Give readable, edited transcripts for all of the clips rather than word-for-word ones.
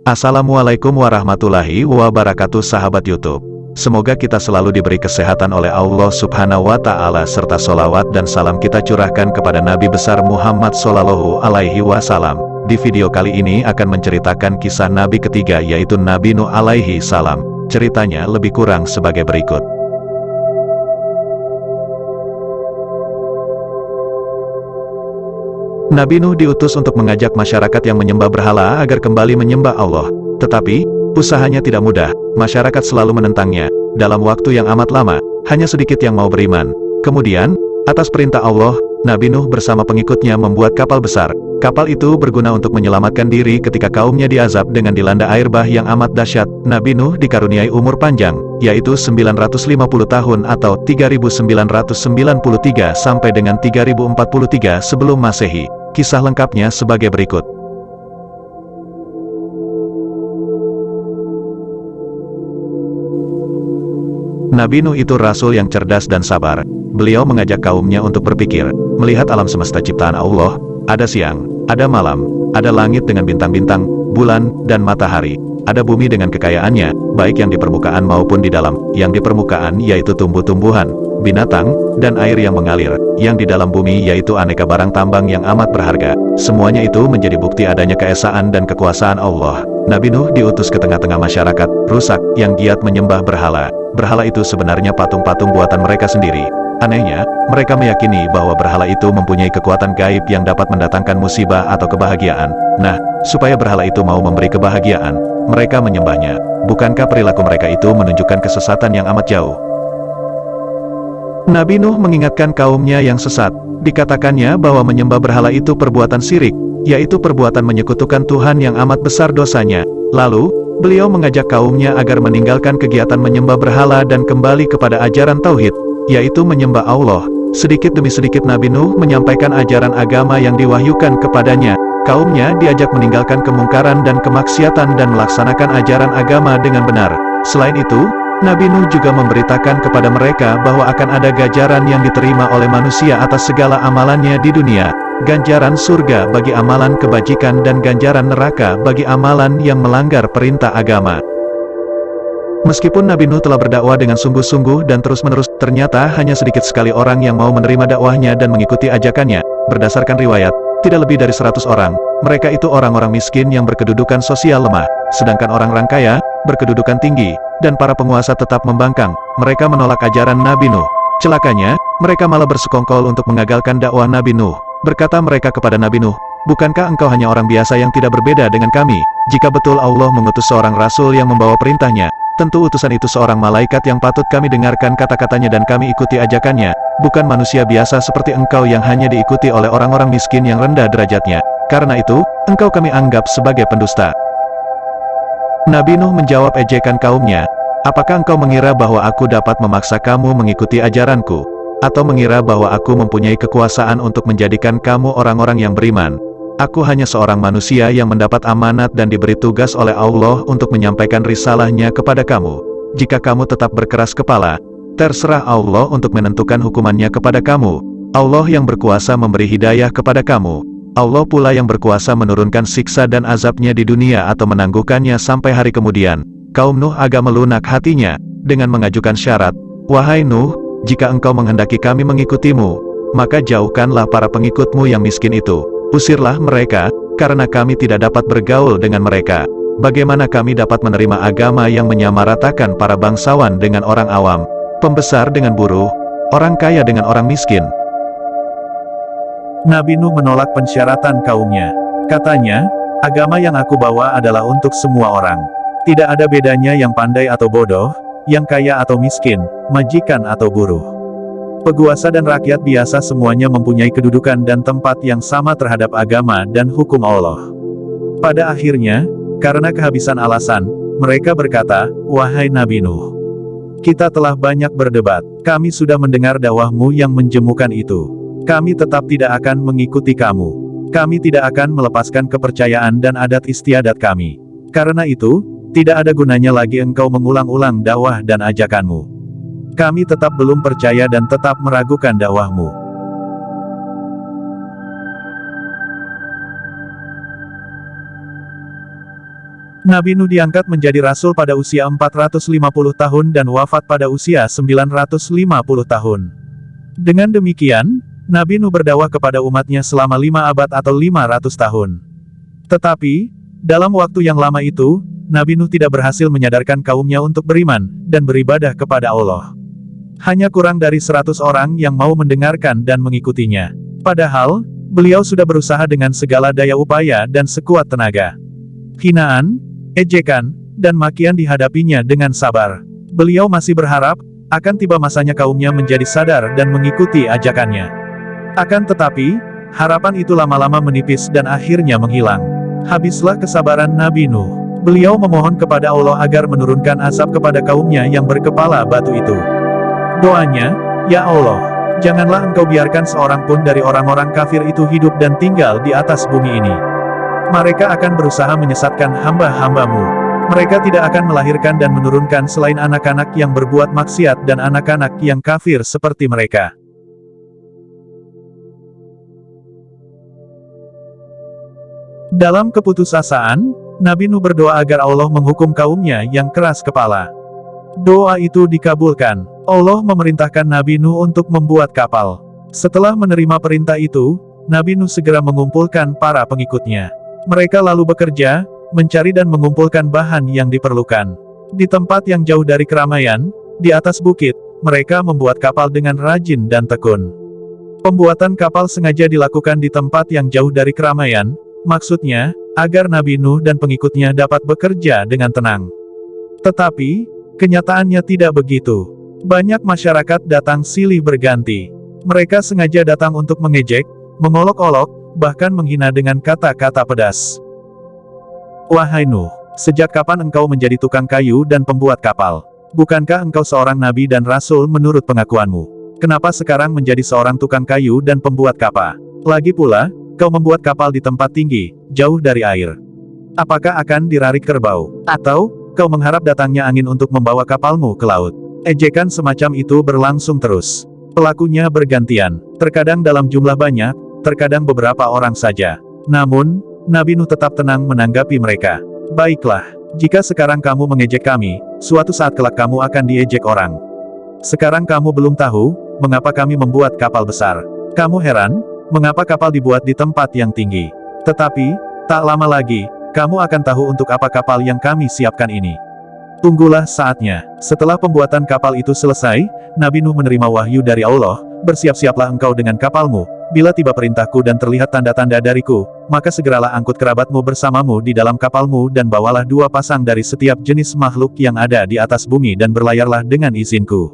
Assalamualaikum warahmatullahi wabarakatuh sahabat YouTube. Semoga kita selalu diberi kesehatan oleh Allah Subhanahu wa Ta'ala serta sholawat dan salam kita curahkan kepada Nabi besar Muhammad Shallallahu Alaihi Wasallam. Di video kali ini akan menceritakan kisah Nabi ketiga yaitu Nabi Nuh alaihi salam. Ceritanya lebih kurang sebagai berikut. Nabi Nuh diutus untuk mengajak masyarakat yang menyembah berhala agar kembali menyembah Allah. Tetapi, usahanya tidak mudah, masyarakat selalu menentangnya. Dalam waktu yang amat lama, hanya sedikit yang mau beriman. Kemudian, atas perintah Allah, Nabi Nuh bersama pengikutnya membuat kapal besar. Kapal itu berguna untuk menyelamatkan diri ketika kaumnya diazab dengan dilanda air bah yang amat dahsyat. Nabi Nuh dikaruniai umur panjang, yaitu 950 tahun atau 3993 sampai dengan 3043 sebelum Masehi. Kisah lengkapnya sebagai berikut. Nabi Nuh itu rasul yang cerdas dan sabar. Beliau mengajak kaumnya untuk berpikir, melihat alam semesta ciptaan Allah, ada siang, ada malam, ada langit dengan bintang-bintang, bulan, dan matahari. Ada bumi dengan kekayaannya, baik yang di permukaan maupun di dalam. Yang di permukaan yaitu tumbuh-tumbuhan, binatang, dan air yang mengalir. Yang di dalam bumi yaitu aneka barang tambang yang amat berharga. Semuanya itu menjadi bukti adanya keesaan dan kekuasaan Allah. Nabi Nuh diutus ke tengah-tengah masyarakat rusak yang giat menyembah berhala. Berhala itu sebenarnya patung-patung buatan mereka sendiri. Anehnya, mereka meyakini bahwa berhala itu mempunyai kekuatan gaib yang dapat mendatangkan musibah atau kebahagiaan. Nah, supaya berhala itu mau memberi kebahagiaan, mereka menyembahnya. Bukankah perilaku mereka itu menunjukkan kesesatan yang amat jauh? Nabi Nuh mengingatkan kaumnya yang sesat. Dikatakannya bahwa menyembah berhala itu perbuatan syirik, yaitu perbuatan menyekutukan Tuhan yang amat besar dosanya. Lalu, beliau mengajak kaumnya agar meninggalkan kegiatan menyembah berhala dan kembali kepada ajaran tauhid, yaitu menyembah Allah. Sedikit demi sedikit Nabi Nuh menyampaikan ajaran agama yang diwahyukan kepadanya. Kaumnya diajak meninggalkan kemungkaran dan kemaksiatan dan melaksanakan ajaran agama dengan benar. Selain itu, Nabi Nuh juga memberitakan kepada mereka bahwa akan ada ganjaran yang diterima oleh manusia atas segala amalannya di dunia. Ganjaran surga bagi amalan kebajikan dan ganjaran neraka bagi amalan yang melanggar perintah agama. Meskipun Nabi Nuh telah berdakwah dengan sungguh-sungguh dan terus-menerus, ternyata hanya sedikit sekali orang yang mau menerima dakwahnya dan mengikuti ajakannya. Berdasarkan riwayat, tidak lebih dari 100 orang. Mereka itu orang-orang miskin yang berkedudukan sosial lemah, sedangkan orang-orang kaya, berkedudukan tinggi, dan para penguasa tetap membangkang. Mereka menolak ajaran Nabi Nuh. Celakanya, mereka malah bersekongkol untuk mengagalkan dakwah Nabi Nuh. Berkata mereka kepada Nabi Nuh, "Bukankah engkau hanya orang biasa yang tidak berbeda dengan kami? Jika betul Allah mengutus seorang rasul yang membawa perintahnya, tentu utusan itu seorang malaikat yang patut kami dengarkan kata-katanya dan kami ikuti ajakannya, bukan manusia biasa seperti engkau yang hanya diikuti oleh orang-orang miskin yang rendah derajatnya. Karena itu, engkau kami anggap sebagai pendusta." Nabi Nuh menjawab ejekan kaumnya, "Apakah engkau mengira bahwa aku dapat memaksa kamu mengikuti ajaranku? Atau mengira bahwa aku mempunyai kekuasaan untuk menjadikan kamu orang-orang yang beriman? Aku hanya seorang manusia yang mendapat amanat dan diberi tugas oleh Allah untuk menyampaikan risalahnya kepada kamu. Jika kamu tetap berkeras kepala, terserah Allah untuk menentukan hukumannya kepada kamu. Allah yang berkuasa memberi hidayah kepada kamu. Allah pula yang berkuasa menurunkan siksa dan azabnya di dunia atau menangguhkannya sampai hari kemudian." Kaum Nuh agak melunak hatinya, dengan mengajukan syarat, "Wahai Nuh, jika engkau menghendaki kami mengikutimu, maka jauhkanlah para pengikutmu yang miskin itu. Usirlah mereka, karena kami tidak dapat bergaul dengan mereka. Bagaimana kami dapat menerima agama yang menyamaratakan para bangsawan dengan orang awam, pembesar dengan buruh, orang kaya dengan orang miskin?" Nabi Nuh menolak pensyaratan kaumnya. Katanya, "Agama yang aku bawa adalah untuk semua orang. Tidak ada bedanya yang pandai atau bodoh, yang kaya atau miskin, majikan atau buruh. Penguasa dan rakyat biasa semuanya mempunyai kedudukan dan tempat yang sama terhadap agama dan hukum Allah." Pada akhirnya, karena kehabisan alasan, mereka berkata, "Wahai Nabi Nuh, kita telah banyak berdebat, kami sudah mendengar dakwahmu yang menjemukan itu. Kami tetap tidak akan mengikuti kamu. Kami tidak akan melepaskan kepercayaan dan adat istiadat kami. Karena itu, tidak ada gunanya lagi engkau mengulang-ulang dakwah dan ajakanmu. Kami tetap belum percaya dan tetap meragukan dakwahmu." Nabi Nuh diangkat menjadi rasul pada usia 450 tahun dan wafat pada usia 950 tahun. Dengan demikian, Nabi Nuh berdakwah kepada umatnya selama 5 abad atau 500 tahun. Tetapi, dalam waktu yang lama itu, Nabi Nuh tidak berhasil menyadarkan kaumnya untuk beriman dan beribadah kepada Allah. Hanya kurang dari 100 orang yang mau mendengarkan dan mengikutinya. Padahal, beliau sudah berusaha dengan segala daya upaya dan sekuat tenaga. Hinaan, ejekan, dan makian dihadapinya dengan sabar. Beliau masih berharap, akan tiba masanya kaumnya menjadi sadar dan mengikuti ajakannya. Akan tetapi, harapan itu lama-lama menipis dan akhirnya menghilang. Habislah kesabaran Nabi Nuh. Beliau memohon kepada Allah agar menurunkan azab kepada kaumnya yang berkepala batu itu. Doanya, "Ya Allah, janganlah Engkau biarkan seorang pun dari orang-orang kafir itu hidup dan tinggal di atas bumi ini. Mereka akan berusaha menyesatkan hamba-hamba-Mu. Mereka tidak akan melahirkan dan menurunkan selain anak-anak yang berbuat maksiat dan anak-anak yang kafir seperti mereka." Dalam keputusasaan, Nabi Nuh berdoa agar Allah menghukum kaumnya yang keras kepala. Doa itu dikabulkan. Allah memerintahkan Nabi Nuh untuk membuat kapal. Setelah menerima perintah itu, Nabi Nuh segera mengumpulkan para pengikutnya. Mereka lalu bekerja, mencari dan mengumpulkan bahan yang diperlukan. Di tempat yang jauh dari keramaian, di atas bukit, mereka membuat kapal dengan rajin dan tekun. Pembuatan kapal sengaja dilakukan di tempat yang jauh dari keramaian, maksudnya, agar Nabi Nuh dan pengikutnya dapat bekerja dengan tenang. Tetapi, kenyataannya tidak begitu. Banyak masyarakat datang silih berganti. Mereka sengaja datang untuk mengejek, mengolok-olok, bahkan menghina dengan kata-kata pedas. Wahai Nuh, sejak kapan engkau menjadi tukang kayu dan pembuat kapal? Bukankah engkau seorang nabi dan rasul menurut pengakuanmu? Kenapa sekarang menjadi seorang tukang kayu dan pembuat kapal? Lagi pula, kau membuat kapal di tempat tinggi, jauh dari air. Apakah akan dirarik kerbau? Atau, kau mengharap datangnya angin untuk membawa kapalmu ke laut? Ejekan semacam itu berlangsung terus. Pelakunya bergantian, terkadang dalam jumlah banyak, terkadang beberapa orang saja. Namun, Nabi Nuh tetap tenang menanggapi mereka. Baiklah, jika sekarang kamu mengejek kami, suatu saat kelak kamu akan diejek orang. Sekarang kamu belum tahu, mengapa kami membuat kapal besar. Kamu heran, mengapa kapal dibuat di tempat yang tinggi. Tetapi, tak lama lagi, kamu akan tahu untuk apa kapal yang kami siapkan ini. Tunggulah saatnya. Setelah pembuatan kapal itu selesai, Nabi Nuh menerima wahyu dari Allah, "Bersiap-siaplah engkau dengan kapalmu. Bila tiba perintahku dan terlihat tanda-tanda dariku, maka segeralah angkut kerabatmu bersamamu di dalam kapalmu dan bawalah 2 pasang dari setiap jenis makhluk yang ada di atas bumi dan berlayarlah dengan izinku."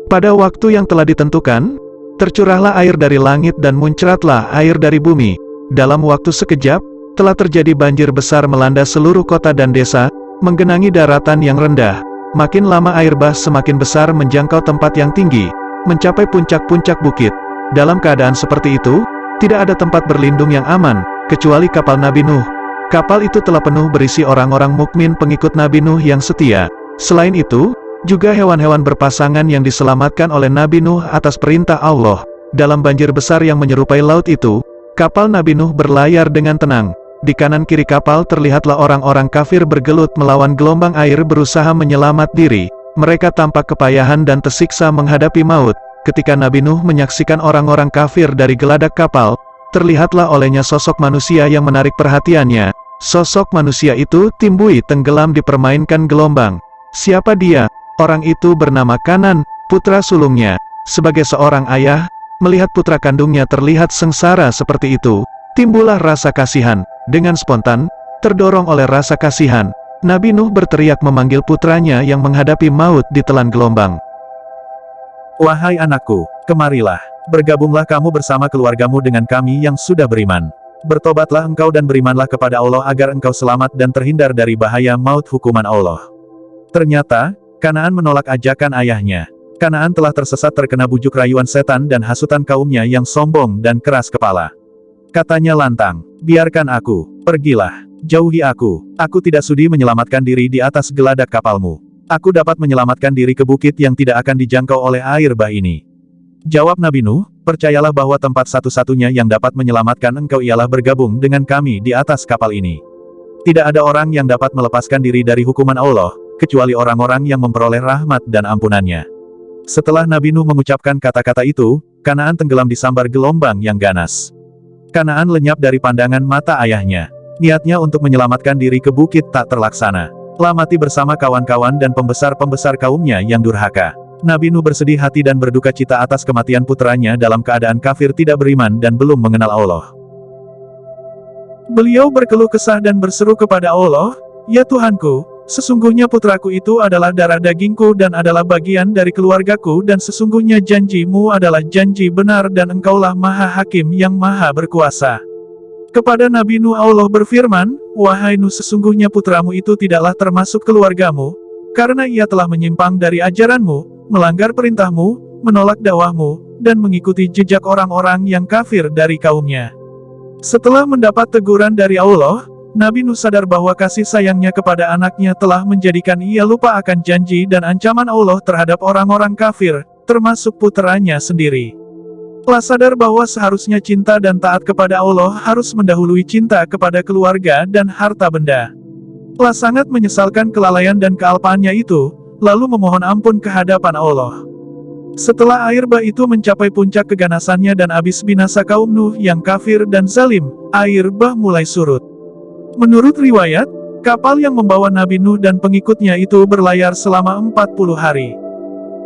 Pada waktu yang telah ditentukan, tercurahlah air dari langit dan muncratlah air dari bumi. Dalam waktu sekejap, telah terjadi banjir besar melanda seluruh kota dan desa, menggenangi daratan yang rendah. Makin lama air bah semakin besar menjangkau tempat yang tinggi, mencapai puncak-puncak bukit. Dalam keadaan seperti itu, tidak ada tempat berlindung yang aman, kecuali kapal Nabi Nuh. Kapal itu telah penuh berisi orang-orang mukmin pengikut Nabi Nuh yang setia. Selain itu, juga hewan-hewan berpasangan yang diselamatkan oleh Nabi Nuh atas perintah Allah. Dalam banjir besar yang menyerupai laut itu, kapal Nabi Nuh berlayar dengan tenang. Di kanan kiri kapal terlihatlah orang-orang kafir bergelut melawan gelombang air berusaha menyelamat diri. Mereka tampak kepayahan dan tersiksa menghadapi maut. Ketika Nabi Nuh menyaksikan orang-orang kafir dari geladak kapal, terlihatlah olehnya sosok manusia yang menarik perhatiannya. Sosok manusia itu timbui tenggelam dipermainkan gelombang. Siapa dia? Orang itu bernama Kanan, putra sulungnya. Sebagai seorang ayah, melihat putra kandungnya terlihat sengsara seperti itu, timbullah rasa kasihan. Dengan spontan, terdorong oleh rasa kasihan, Nabi Nuh berteriak memanggil putranya yang menghadapi maut di telan gelombang. Wahai anakku, kemarilah. Bergabunglah kamu bersama keluargamu dengan kami yang sudah beriman. Bertobatlah engkau dan berimanlah kepada Allah agar engkau selamat dan terhindar dari bahaya maut hukuman Allah. Ternyata, Kanaan menolak ajakan ayahnya. Kanaan telah tersesat terkena bujuk rayuan setan dan hasutan kaumnya yang sombong dan keras kepala. Katanya lantang, "Biarkan aku, pergilah, jauhi aku tidak sudi menyelamatkan diri di atas geladak kapalmu. Aku dapat menyelamatkan diri ke bukit yang tidak akan dijangkau oleh air bah ini." Jawab Nabi Nuh, "Percayalah bahwa tempat satu-satunya yang dapat menyelamatkan engkau ialah bergabung dengan kami di atas kapal ini. Tidak ada orang yang dapat melepaskan diri dari hukuman Allah, kecuali orang-orang yang memperoleh rahmat dan ampunannya. Setelah Nabi Nuh mengucapkan kata-kata itu, Kanaan tenggelam di sambar gelombang yang ganas. Kanaan lenyap dari pandangan mata ayahnya. Niatnya untuk menyelamatkan diri ke bukit tak terlaksana. Telah mati bersama kawan-kawan dan pembesar-pembesar kaumnya yang durhaka. Nabi Nuh bersedih hati dan berduka cita atas kematian putranya dalam keadaan kafir tidak beriman dan belum mengenal Allah. Beliau berkeluh kesah dan berseru kepada Allah, "Ya Tuhanku, sesungguhnya putraku itu adalah darah dagingku dan adalah bagian dari keluargaku dan sesungguhnya janji-Mu adalah janji benar dan Engkaulah Maha Hakim yang Maha Berkuasa." Kepada Nabi Nuh Allah berfirman, "Wahai Nuh, sesungguhnya putramu itu tidaklah termasuk keluargamu, karena ia telah menyimpang dari ajaranmu, melanggar perintahmu, menolak dakwahmu, dan mengikuti jejak orang-orang yang kafir dari kaumnya." Setelah mendapat teguran dari Allah, Nabi Nuh sadar bahwa kasih sayangnya kepada anaknya telah menjadikan ia lupa akan janji dan ancaman Allah terhadap orang-orang kafir, termasuk puteranya sendiri. Telah sadar bahwa seharusnya cinta dan taat kepada Allah harus mendahului cinta kepada keluarga dan harta benda. Telah sangat menyesalkan kelalaian dan kealpaannya itu, lalu memohon ampun ke hadapan Allah. Setelah air bah itu mencapai puncak keganasannya dan habis binasa kaum Nuh yang kafir dan zalim, air bah mulai surut. Menurut riwayat, kapal yang membawa Nabi Nuh dan pengikutnya itu berlayar selama 40 hari.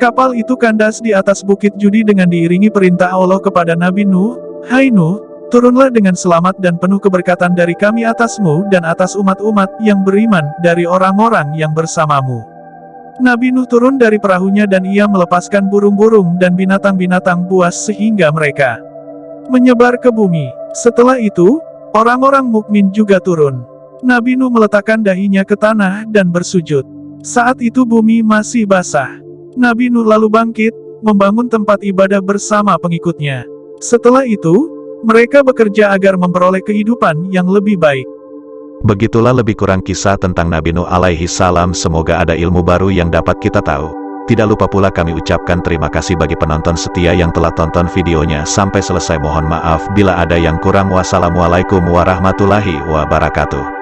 Kapal itu kandas di atas bukit Judi dengan diiringi perintah Allah kepada Nabi Nuh, "Hai Nuh, turunlah dengan selamat dan penuh keberkatan dari kami atasmu dan atas umat-umat yang beriman dari orang-orang yang bersamamu." Nabi Nuh turun dari perahunya dan ia melepaskan burung-burung dan binatang-binatang buas sehingga mereka menyebar ke bumi. Setelah itu, orang-orang mukmin juga turun. Nabi Nuh meletakkan dahinya ke tanah dan bersujud. Saat itu bumi masih basah. Nabi Nuh lalu bangkit, membangun tempat ibadah bersama pengikutnya. Setelah itu, mereka bekerja agar memperoleh kehidupan yang lebih baik. Begitulah lebih kurang kisah tentang Nabi Nuh alaihi salam. Semoga ada ilmu baru yang dapat kita tahu. Tidak lupa pula kami ucapkan terima kasih bagi penonton setia yang telah tonton videonya sampai selesai. Mohon maaf bila ada yang kurang. Wassalamualaikum warahmatullahi wabarakatuh.